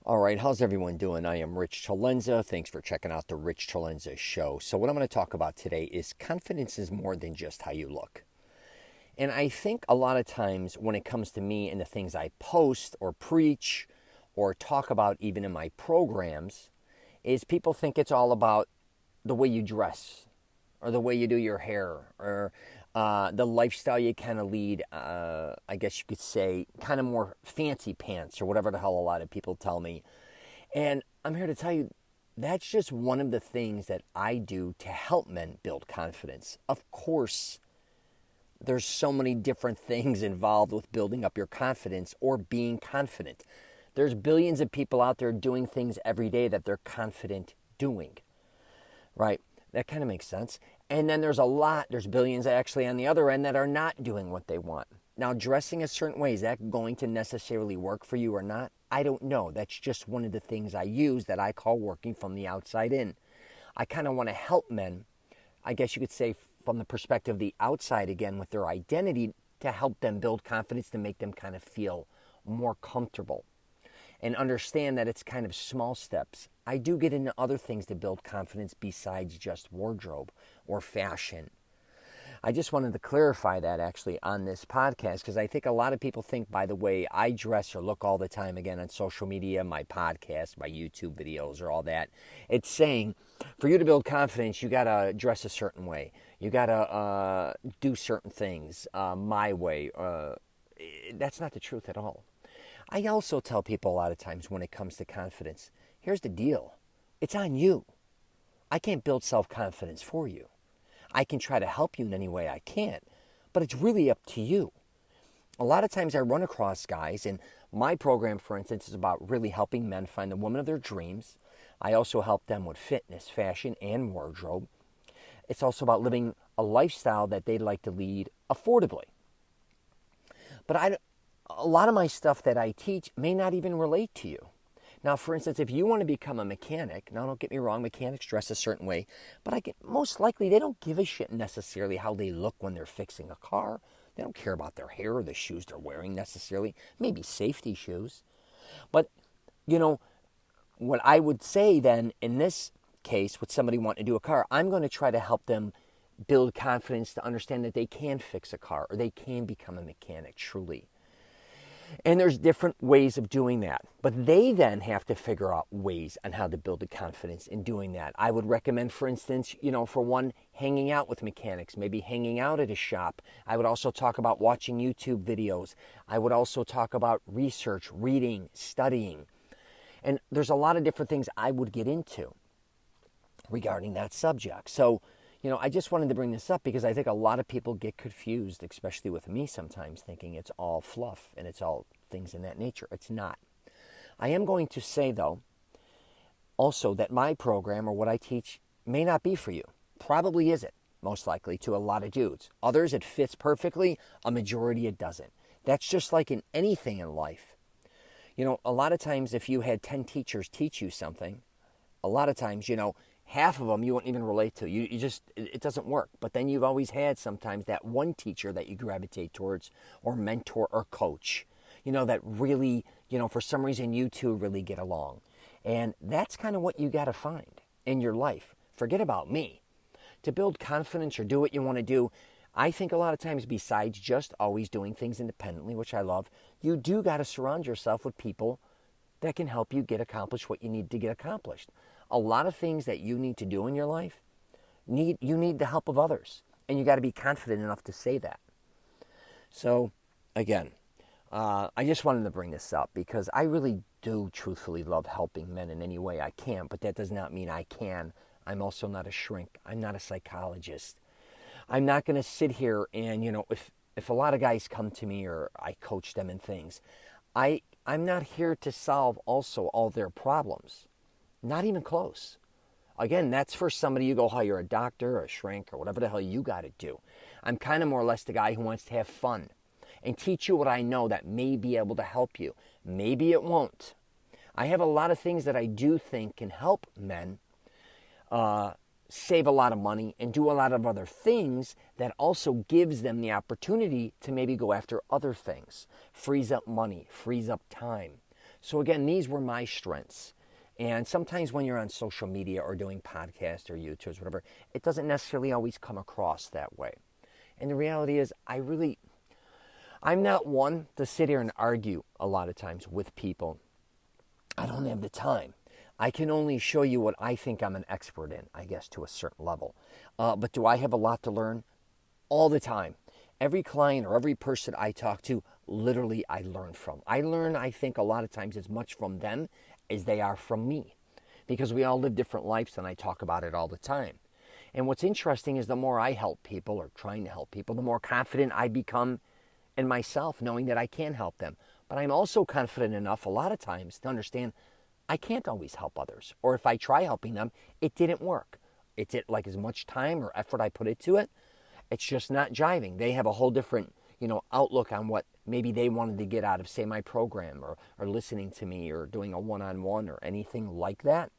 All right, how's everyone doing? I am Rich CELENZA. Thanks for checking out the Rich CELENZA show. So what I'm going to talk about today is confidence is more than just how you look. And I think a lot of times when it comes to me and the things I post or preach or talk about even in my programs is people think it's all about the way you dress or the way you do your hair or the lifestyle you kind of lead, I guess you could say, kind of more fancy pants or whatever the hell a lot of people tell me. And I'm here to tell you that's just one of the things that I do to help men build confidence. Of course, there's so many different things involved with building up your confidence or being confident. There's billions of people out there doing things every day that they're confident doing, right? That kind of makes sense. And then there's billions actually on the other end that are not doing what they want. Now, dressing a certain way, is that going to necessarily work for you or not? I don't know. That's just one of the things I use that I call working from the outside in. I kind of want to help men, I guess you could say from the perspective of the outside again with their identity, to help them build confidence, to make them kind of feel more comfortable. And understand that it's kind of small steps. I do get into other things to build confidence besides just wardrobe or fashion. I just wanted to clarify that actually on this podcast because I think a lot of people think by the way I dress or look all the time, again, on social media, my podcast, my YouTube videos or all that, it's saying for you to build confidence, you got to dress a certain way. You got to do certain things my way. That's not the truth at all. I also tell people a lot of times when it comes to confidence, here's the deal. It's on you. I can't build self-confidence for you. I can try to help you in any way I can, but it's really up to you. A lot of times I run across guys, and my program, for instance, is about really helping men find the woman of their dreams. I also help them with fitness, fashion, and wardrobe. It's also about living a lifestyle that they'd like to lead affordably. But a lot of my stuff that I teach may not even relate to you. Now, for instance, if you want to become a mechanic, now don't get me wrong, mechanics dress a certain way, but most likely they don't give a shit necessarily how they look when they're fixing a car. They don't care about their hair or the shoes they're wearing necessarily, maybe safety shoes. But, what I would say then in this case with somebody wanting to do a car, I'm going to try to help them build confidence to understand that they can fix a car or they can become a mechanic truly. And there's different ways of doing that. But they then have to figure out ways on how to build the confidence in doing that. I would recommend, for instance, for one, hanging out with mechanics, maybe hanging out at a shop. I would also talk about watching YouTube videos. I would also talk about research, reading, studying. And there's a lot of different things I would get into regarding that subject. So, I just wanted to bring this up because I think a lot of people get confused, especially with me sometimes, thinking it's all fluff and it's all things in that nature. It's not. I am going to say, though, also that my program or what I teach may not be for you. Probably isn't, most likely, to a lot of dudes. Others, it fits perfectly. A majority, it doesn't. That's just like in anything in life. A lot of times if you had 10 teachers teach you something, a lot of times, half of them you won't even relate to. It doesn't work. But then you've always had sometimes that one teacher that you gravitate towards or mentor or coach, that really, for some reason you two really get along. And that's kind of what you got to find in your life. Forget about me. To build confidence or do what you want to do, I think a lot of times besides just always doing things independently, which I love, you do got to surround yourself with people that can help you get accomplished what you need to get accomplished. A lot of things that you need to do in your life, you need the help of others. And you got to be confident enough to say that. So, again, I just wanted to bring this up because I really do truthfully love helping men in any way I can, but that does not mean I can. I'm also not a shrink. I'm not a psychologist. I'm not going to sit here and, if a lot of guys come to me or I coach them in things, I'm not here to solve also all their problems. Not even close. Again, that's for somebody you go hire a doctor or a shrink or whatever the hell you got to do. I'm kind of more or less the guy who wants to have fun and teach you what I know that may be able to help you. Maybe it won't. I have a lot of things that I do think can help men save a lot of money and do a lot of other things that also gives them the opportunity to maybe go after other things. Frees up money, frees up time. So again, these were my strengths. And sometimes when you're on social media or doing podcasts or YouTubes, whatever, it doesn't necessarily always come across that way. And the reality is, I'm not one to sit here and argue a lot of times with people. I don't have the time. I can only show you what I think I'm an expert in, I guess, to a certain level. But do I have a lot to learn? All the time. Every client or every person I talk to, literally I learn from. I learn, I think, a lot of times as much from them as they are from me. Because we all live different lives, and I talk about it all the time. And what's interesting is the more I help people, or trying to help people, the more confident I become in myself, knowing that I can help them. But I'm also confident enough a lot of times to understand I can't always help others. Or if I try helping them, it didn't work. It didn't, like, as much time or effort I put into it, it's just not jiving. They have a whole different, outlook on what maybe they wanted to get out of, say, my program, or listening to me, or doing a one-on-one or anything like that.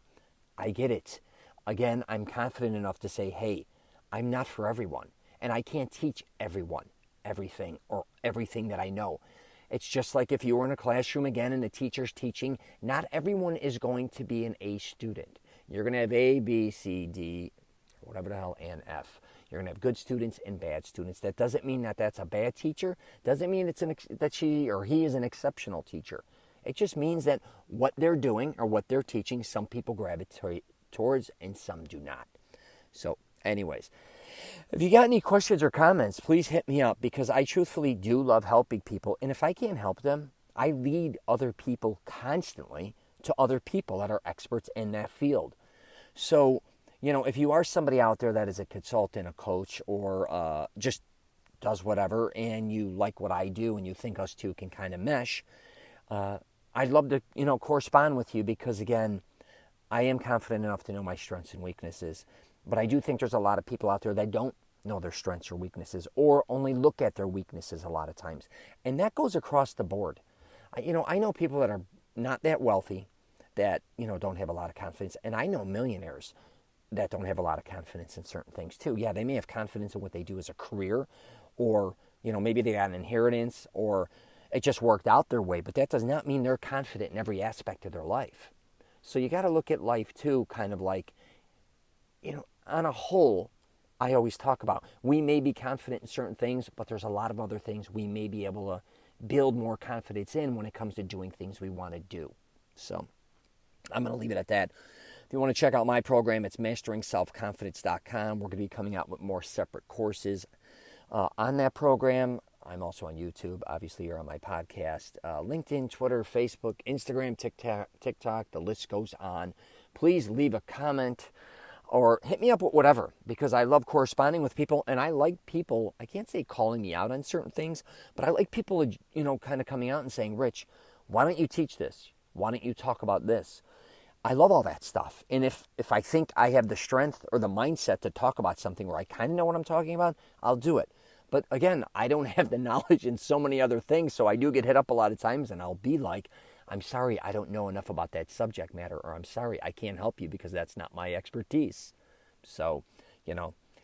I get it. Again, I'm confident enough to say, hey, I'm not for everyone. And I can't teach everyone everything or everything that I know. It's just like if you were in a classroom again and the teacher's teaching, not everyone is going to be an A student. You're going to have A, B, C, D, whatever the hell, and F. You're going to have good students and bad students. That doesn't mean that that's a bad teacher. Doesn't mean that she or he is an exceptional teacher. It just means that what they're doing or what they're teaching, some people gravitate towards and some do not. So anyways, if you got any questions or comments, please hit me up, because I truthfully do love helping people. And if I can't help them, I lead other people constantly to other people that are experts in that field. So, if you are somebody out there that is a consultant, a coach, or just does whatever, and you like what I do and you think us two can kind of mesh, I'd love to, correspond with you, because again, I am confident enough to know my strengths and weaknesses. But I do think there's a lot of people out there that don't know their strengths or weaknesses, or only look at their weaknesses a lot of times. And that goes across the board. I know people that are not that wealthy that, don't have a lot of confidence. And I know millionaires that don't have a lot of confidence in certain things too. Yeah, they may have confidence in what they do as a career, or, maybe they got an inheritance, or it just worked out their way. But that does not mean they're confident in every aspect of their life. So you got to look at life too, kind of like, on a whole. I always talk about, we may be confident in certain things, but there's a lot of other things we may be able to build more confidence in when it comes to doing things we want to do. So I'm going to leave it at that. If you want to check out my program, it's masteringselfconfidence.com. We're going to be coming out with more separate courses on that program. I'm also on YouTube. Obviously, you're on my podcast. LinkedIn, Twitter, Facebook, Instagram, TikTok, the list goes on. Please leave a comment or hit me up with whatever, because I love corresponding with people, and I like people, I can't say calling me out on certain things, but I like people, kind of coming out and saying, Rich, why don't you teach this? Why don't you talk about this? I love all that stuff. And if I think I have the strength or the mindset to talk about something where I kind of know what I'm talking about, I'll do it. But again, I don't have the knowledge in so many other things, so I do get hit up a lot of times, and I'll be like, I'm sorry, I don't know enough about that subject matter, or I'm sorry, I can't help you because that's not my expertise. So,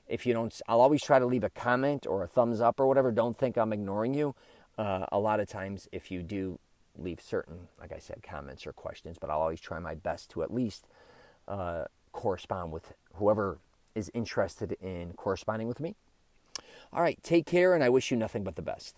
if you don't, I'll always try to leave a comment or a thumbs up or whatever. Don't think I'm ignoring you. A lot of times, if you do leave certain, like I said, comments or questions, but I'll always try my best to at least correspond with whoever is interested in corresponding with me. All right, take care, and I wish you nothing but the best.